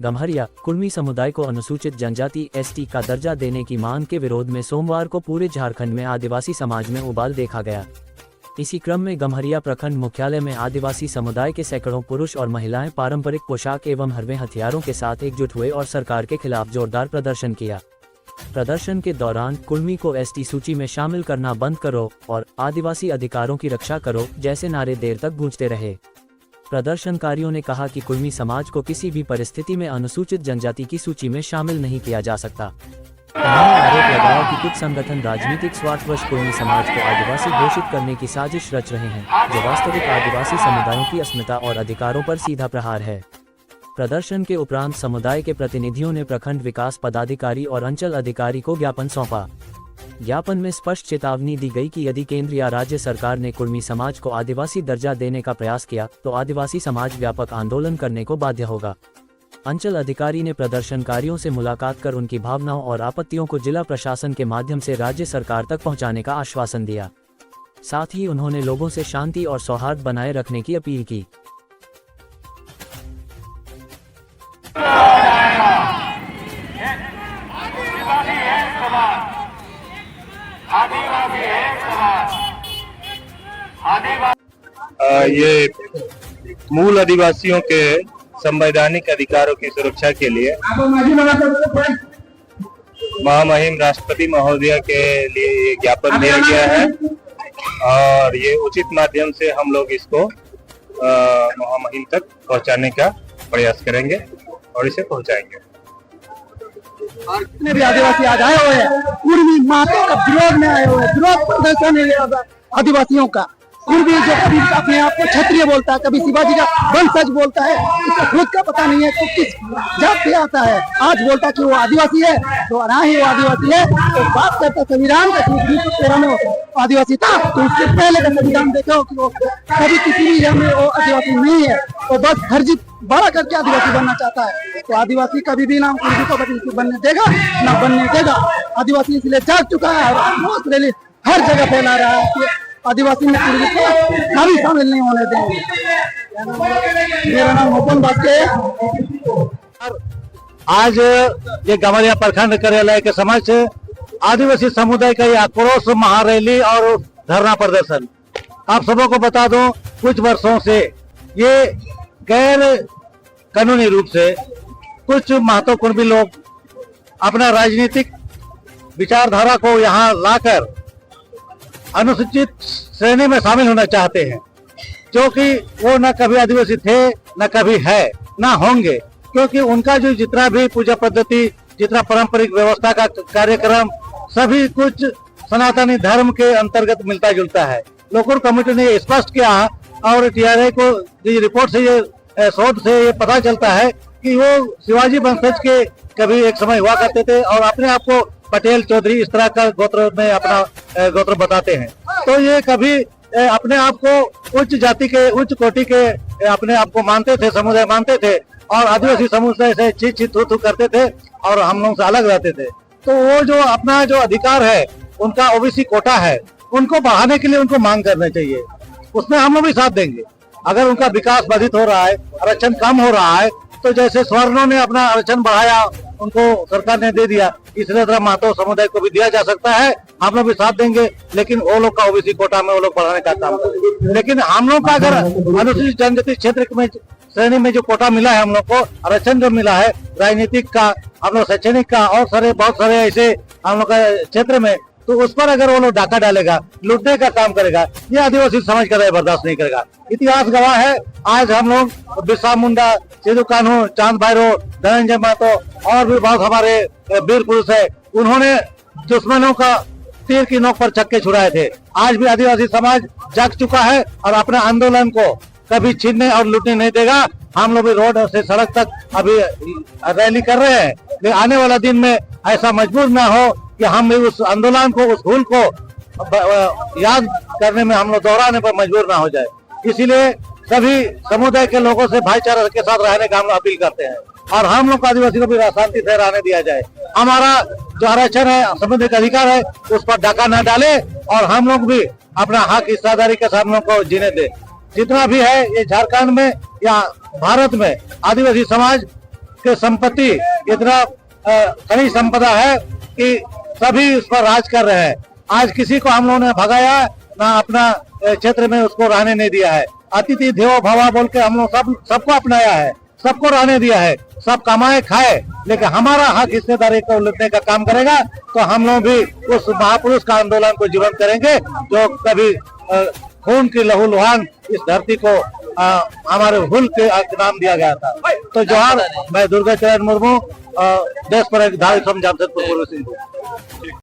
गम्हरिया कुर्मी समुदाय को अनुसूचित जनजाति एसटी का दर्जा देने की मांग के विरोध में सोमवार को पूरे झारखंड में आदिवासी समाज में उबाल देखा गया। इसी क्रम में गम्हरिया प्रखंड मुख्यालय में आदिवासी समुदाय के सैकड़ों पुरुष और महिलाएं पारंपरिक पोशाक एवं हरवे हथियारों के साथ एकजुट हुए और सरकार के खिलाफ जोरदार प्रदर्शन किया। प्रदर्शन के दौरान कुर्मी को एसटी सूची में शामिल करना बंद करो और आदिवासी अधिकारों की रक्षा करो जैसे नारे देर तक गूंजते रहे। प्रदर्शनकारियों ने कहा कि कुर्मी समाज को किसी भी परिस्थिति में अनुसूचित जनजाति की सूची में शामिल नहीं किया जा सकता। उन्होंने आरोप लगाया कि कुछ संगठन राजनीतिक स्वार्थवश कुर्मी समाज को आदिवासी घोषित करने की साजिश रच रहे हैं, जो वास्तविक आदिवासी समुदायों की अस्मिता और अधिकारों पर सीधा प्रहार है। प्रदर्शन के उपरांत समुदाय के प्रतिनिधियों ने प्रखंड विकास पदाधिकारी और अंचल अधिकारी को ज्ञापन सौंपा। ज्ञापन में स्पष्ट चेतावनी दी गई कि यदि केंद्र या राज्य सरकार ने कुर्मी समाज को आदिवासी दर्जा देने का प्रयास किया तो आदिवासी समाज व्यापक आंदोलन करने को बाध्य होगा। अंचल अधिकारी ने प्रदर्शनकारियों से मुलाकात कर उनकी भावनाओं और आपत्तियों को जिला प्रशासन के माध्यम से राज्य सरकार तक पहुंचाने का आश्वासन दिया। साथ ही उन्होंने लोगों से शांति और सौहार्द बनाए रखने की अपील की। ये मूल आदिवासियों के संवैधानिक अधिकारों की सुरक्षा के लिए महामहिम राष्ट्रपति महोदय के लिए ये ज्ञापन दिया गया है और ये उचित माध्यम से हम लोग इसको महामहिम तक पहुंचाने का प्रयास करेंगे और इसे पहुंचाएंगे। और जितने भी आदिवासी आज आए हुए हैं, कुर्मी माता का विरोध में आए हुए हैं, विरोध प्रदर्शन है आदिवासियों का। कुर्मी जो कभी अपने आप को क्षत्रिय बोलता है, कभी शिवाजी का वंशज बोलता है, उसको खुद का पता नहीं है तो किस जात से आता है। आज बोलता है कि वो आदिवासी है, तो ना ही वो आदिवासी है। तो बात करता संविधान का 13 में आदिवासी था, तो उससे पहले का संविधान देखो कि वो कभी किसी भी में वो आदिवासी नहीं है, तो बस फर्जी बड़ा करके आदिवासी बनना चाहता है। तो आदिवासी कभी भी नाम कुर्मी को बनने देगा ना बनने देगा। आदिवासी इसलिए जाग चुका है और हर जगह फैला रहा है कि आदिवासी में कुर्मी को कभी शामिल नहीं होने देंगे। मेरा नाम हुकुम बास्के है। आज ये गम्हरिया प्रखंड कार्यालय के समक्ष से आदिवासी समुदाय का ये आक्रोश महारैली और धरना प्रदर्शन। आप सबों को बता दूं, कुछ वर्षों से ये गैर कानूनी रूप से कुछ महतो कुर्मी लोग अपना राजनीतिक विचारधारा को यहाँ लाकर अनुसूचित श्रेणी में शामिल होना चाहते हैं, जो कि वो न कभी आदिवासी थे, न कभी है, न होंगे, क्योंकि उनका जो जितना भी पूजा पद्धति, जितना पारंपरिक व्यवस्था का कार्यक्रम, सभी कुछ सनातनी धर्म के अंतर्गत मिलता जुलता है। लोकल कमेटी ने स्पष्ट किया और टीआरआई को रिपोर्ट से ये शोध से ये पता चलता है कि वो शिवाजी वंशज के कभी एक समय हुआ करते थे और अपने आप को पटेल चौधरी इस तरह का गोत्र में अपना गोत्र बताते हैं। तो ये कभी अपने आप को उच्च जाति के, उच्च कोटि के अपने आप को मानते थे, समुदाय मानते थे और आदिवासी समुदाय से छी छी थू थू करते थे और हम लोग से अलग रहते थे। तो वो जो अपना जो अधिकार है, उनका ओबीसी कोटा है, उनको बढ़ाने के लिए उनको मांग करना चाहिए। उसमें हम लोग भी साथ देंगे। अगर उनका विकास बाधित हो रहा है, आरक्षण कम हो रहा है, तो जैसे स्वर्णों ने अपना आरक्षण बढ़ाया, उनको सरकार ने दे दिया, इसी तरह महतो समुदाय को भी दिया जा सकता है। हम लोग भी साथ देंगे, लेकिन वो लोग का ओबीसी कोटा में वो लोग बढ़ाने का काम करेंगे। लेकिन हम लोग का अगर अनुसूचित जनजाति क्षेत्र में श्रेणी में जो कोटा मिला है, हम लोग को आरक्षण जो मिला है, राजनीतिक का, हम लोग शैक्षणिक का और बहुत सारे ऐसे हम लोग का क्षेत्र में, तो उस पर अगर वो लोग डाका डालेगा, लूटने का काम करेगा, ये आदिवासी समाज का बर्दाश्त नहीं करेगा। इतिहास गवाह है। आज हम लोग बिरसा मुंडा, सिद्धू कान्हू, चांद भैरो, धनंजय महतो और भी बहुत हमारे वीर पुरुष है, उन्होंने दुश्मनों का तीर की नोक पर छक्के छुड़ाए थे। आज भी आदिवासी समाज जाग चुका है और अपने आंदोलन को कभी छीनने और लूटने नहीं देगा। हम लोग भी रोड से सड़क तक अभी रैली कर रहे हैं, लेकिन आने वाला दिन में ऐसा मजबूर ना हो कि हम भी उस आंदोलन को, उस भूल को याद करने में हम लोग दोहराने पर मजबूर ना हो जाए। इसीलिए सभी समुदाय के लोगों से भाईचारा के साथ रहने का हम लोग अपील करते हैं और हम लोग आदिवासी को भी शांति से रहने दिया जाए। हमारा जो आरक्षण है, संवैधानिक अधिकार है, उस पर डाका न डाले और हम लोग भी अपना हक हिस्सेदारी के साथ हम लोग को जीने दे। जितना भी है ये झारखंड में या भारत में आदिवासी समाज के संपत्ति इतना खनिज संपदा है कि सभी उस पर राज कर रहे हैं। आज किसी को हम लोगों ने भगाया ना, अपना क्षेत्र में उसको रहने नहीं दिया है। अतिथि देवो भव बोल के हम लोग सबको अपनाया है, सबको रहने दिया है, सब कमाए खाए, लेकिन हमारा हक हिस्सेदारी को लुटने का काम करेगा तो हम लोग भी उस महापुरुष का आंदोलन को जीवन करेंगे जो कभी खून की लहू लुहान इस धरती को हमारे हुल के नाम दिया गया था। तो जोहार, मैं दुर्गा चरण मुर्मू, देश पर एक धारित जमशेदपुर पूर्व सिंह।